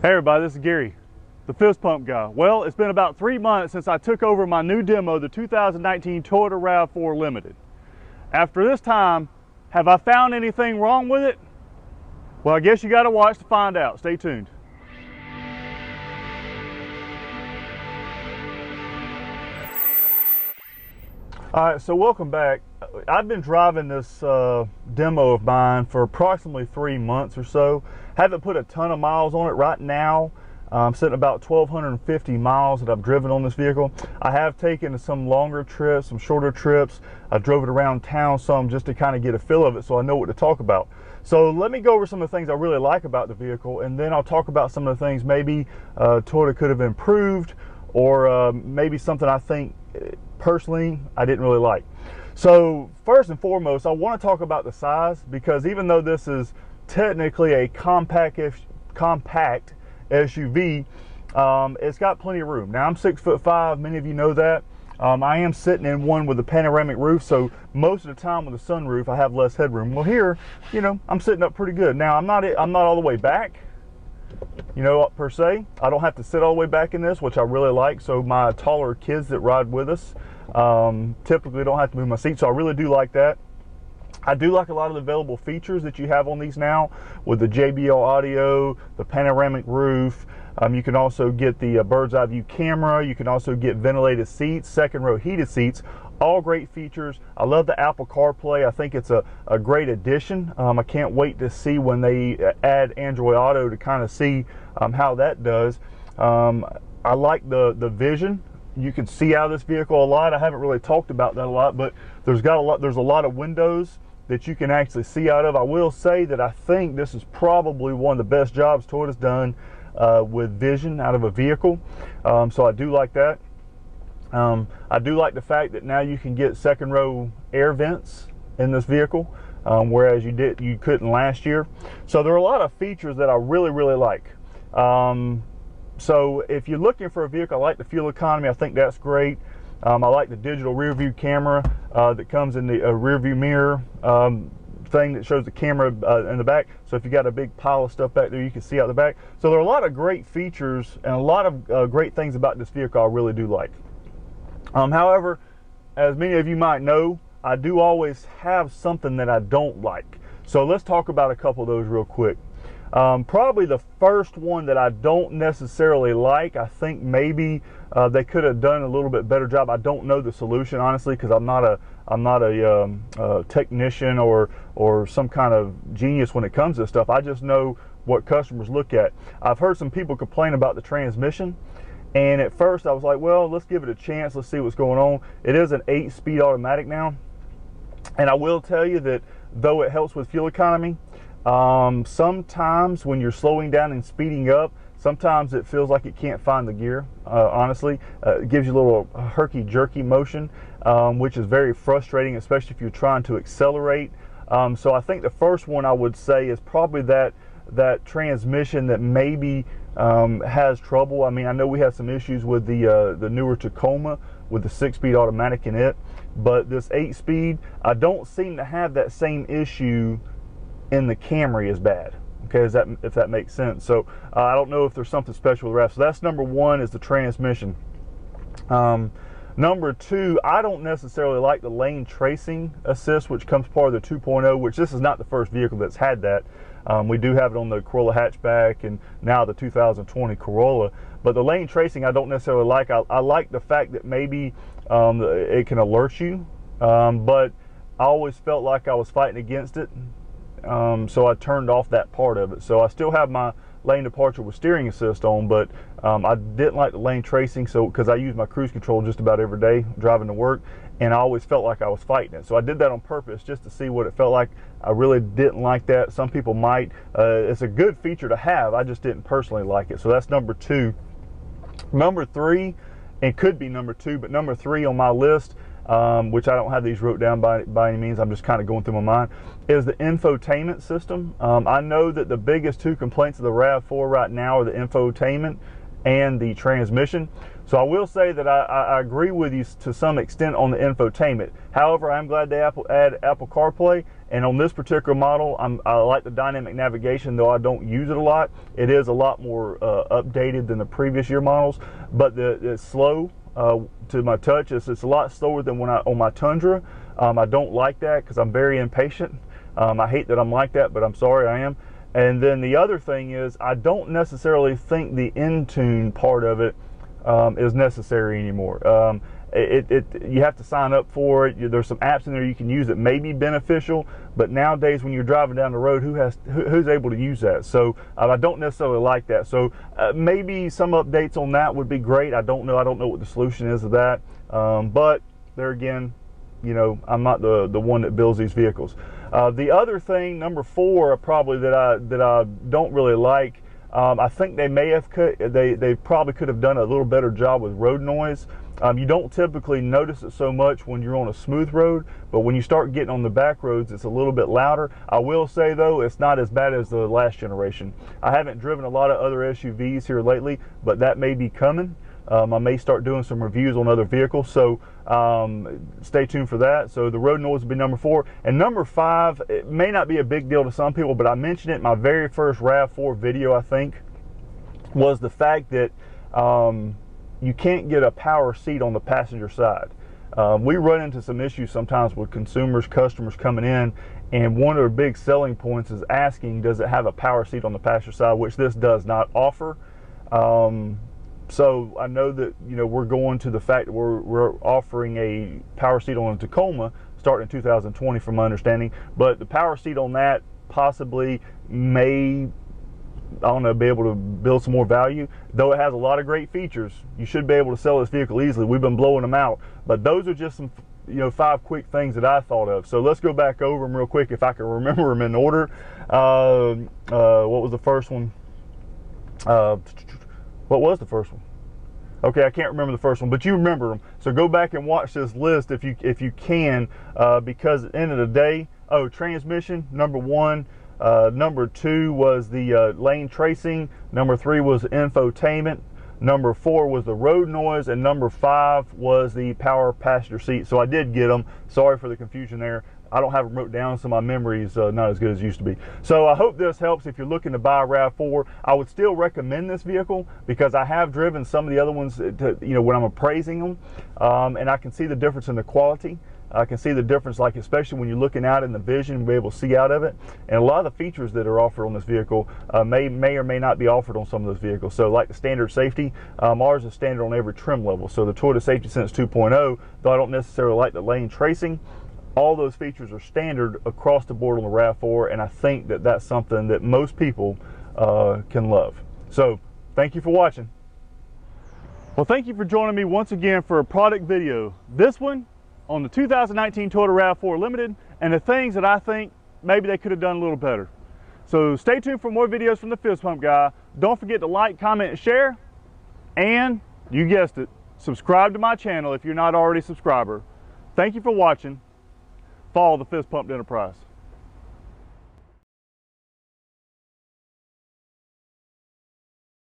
Hey everybody, this is Gary, the fist pump guy. Well, it's been about 3 months since I took over my new demo, the 2019 Toyota Rav 4 Limited. After this time, have I found anything wrong with it? Well, I guess you got to watch to find out. Stay tuned. All right, so welcome back. I've been driving this demo of mine for approximately 3 months or so. Haven't put a ton of miles on it right now. I'm sitting about 1,250 miles that I've driven on this vehicle. I have taken some longer trips, some shorter trips. I drove it around town some just to kind of get a feel of it so I know what to talk about. So let me go over some of the things I really like about the vehicle, and then I'll talk about some of the things maybe Toyota could have improved, or maybe something I think personally I didn't really like. So first and foremost, I want to talk about the size, because even though this is technically a compact SUV, it's got plenty of room. Now I'm 6'5", many of you know that. I am sitting in one with a panoramic roof, so most of the time with a sunroof I have less headroom. Well, here, you know, I'm sitting up pretty good. Now I'm not all the way back, you know, per se. I don't have to sit all the way back in this, which I really like. So my taller kids that ride with us typically don't have to move my seat, so I really do like that. I do like a lot of the available features that you have on these now, with the JBL audio, the panoramic roof. You can also get the bird's eye view camera. You can also get ventilated seats, second row heated seats. All great features. I love the Apple CarPlay. I think it's a great addition. I can't wait to see when they add Android Auto to kind of see how that does. I like the vision. You can see out of this vehicle a lot. I haven't really talked about that a lot, but there's a lot of windows that you can actually see out of. I will say that I think this is probably one of the best jobs Toyota's done with vision out of a vehicle. So I do like that. I do like the fact that now you can get second row air vents in this vehicle, whereas you couldn't last year. So there are a lot of features that I really like. So if you're looking for a vehicle, I like the fuel economy. I think that's great. I like the digital rear view camera that comes in the rear view mirror thing that shows the camera in the back. So if you got a big pile of stuff back there, you can see out the back. So there are a lot of great features and a lot of great things about this vehicle I really do like. However, as many of you might know, I do always have something that I don't like. So let's talk about a couple of those real quick. Probably the first one that I don't necessarily like, I think maybe they could have done a little bit better job. I don't know the solution, honestly, because I'm not a technician or some kind of genius when it comes to this stuff. I just know what customers look at. I've heard some people complain about the transmission, and at first I was like, well, let's give it a chance. Let's see what's going on. It is an 8-speed automatic now, and I will tell you that though it helps with fuel economy, sometimes when you're slowing down and speeding up, sometimes it feels like it can't find the gear. Honestly, it gives you a little herky-jerky motion, which is very frustrating, especially if you're trying to accelerate. So I think the first one I would say is probably that transmission that maybe has trouble. I mean, I know we have some issues with the newer Tacoma with the 6-speed automatic in it, but this 8-speed, I don't seem to have that same issue in the Camry as bad. Okay, if that makes sense. So I don't know if there's something special with the Rav. So that's number one, is the transmission. Number two, I don't necessarily like the lane tracing assist, which comes part of the 2.0, which this is not the first vehicle that's had that. We do have it on the Corolla hatchback and now the 2020 Corolla. But the lane tracing I don't necessarily like. I like the fact that maybe it can alert you, but I always felt like I was fighting against it. So I turned off that part of it. So I still have my lane departure with steering assist on, but I didn't like the lane tracing, so because I use my cruise control just about every day driving to work, and I always felt like I was fighting it. So I did that on purpose just to see what it felt like. I really didn't like that. Some people might. It's a good feature to have. I just didn't personally like it. So that's number two. Number three, and could be number two, but number three on my list, which I don't have these wrote down by any means, I'm just kind of going through my mind, is the infotainment system. I know that the biggest two complaints of the RAV4 right now are the infotainment and the transmission. So I will say that I agree with you to some extent on the infotainment. However, I'm glad they add Apple CarPlay, and on this particular model, I like the dynamic navigation, though I don't use it a lot. It is a lot more updated than the previous year models, but it's slow to my touch. It's a lot slower than when on my Tundra. I don't like that because I'm very impatient. I hate that I'm like that, but I'm sorry, I am. And then the other thing is, I don't necessarily think the Intune part of it is necessary anymore. You have to sign up for it. There's some apps in there you can use that may be beneficial, but nowadays when you're driving down the road, who's able to use that? So I don't necessarily like that. So maybe some updates on that would be great. I don't know what the solution is to that. But there again, you know, I'm not the one that builds these vehicles. The other thing, number 4, probably that I don't really like. I think they may have they probably could have done a little better job with road noise. You don't typically notice it so much when you're on a smooth road, but when you start getting on the back roads, it's a little bit louder. I will say though, it's not as bad as the last generation. I haven't driven a lot of other SUVs here lately, but that may be coming. I may start doing some reviews on other vehicles, so stay tuned for that. So the road noise will be number 4. And number 5, it may not be a big deal to some people, but I mentioned it in my very first RAV4 video, I think, was the fact that you can't get a power seat on the passenger side. We run into some issues sometimes with customers coming in, and one of the big selling points is asking, does it have a power seat on the passenger side, which this does not offer. So I know that, you know, we're going to the fact that we're offering a power seat on a Tacoma starting in 2020 from my understanding, but the power seat on that possibly may, I don't know, be able to build some more value. Though it has a lot of great features, you should be able to sell this vehicle easily. We've been blowing them out, but those are just some, you know, 5 quick things that I thought of. So let's go back over them real quick if I can remember them in order. What was the first one? What was the first one? Okay, I can't remember the first one, but you remember them. So go back and watch this list if you can, because at the end of the day, transmission, number 1. Number 2 was the lane tracing. Number 3 was infotainment. Number 4 was the road noise, and number 5 was the power passenger seat. So I did get them. Sorry for the confusion there. I don't have them wrote down, so my memory is not as good as it used to be. So I hope this helps if you're looking to buy a RAV4. I would still recommend this vehicle because I have driven some of the other ones when I'm appraising them, and I can see the difference in the quality. I can see the difference, like especially when you're looking out in the vision, you'll be able to see out of it. And a lot of the features that are offered on this vehicle may or may not be offered on some of those vehicles. So like the standard safety, ours is standard on every trim level. So the Toyota Safety Sense 2.0, though I don't necessarily like the lane tracing, all those features are standard across the board on the RAV4, and I think that that's something that most people can love. So thank you for watching. Well, thank you for joining me once again for a product video. This one on the 2019 Toyota RAV4 Limited, and the things that I think maybe they could have done a little better. So stay tuned for more videos from the Fist Pump Guy. Don't forget to like, comment, and share, and you guessed it, subscribe to my channel if you're not already a subscriber. Thank you for watching. Follow the Fist Pump Enterprise.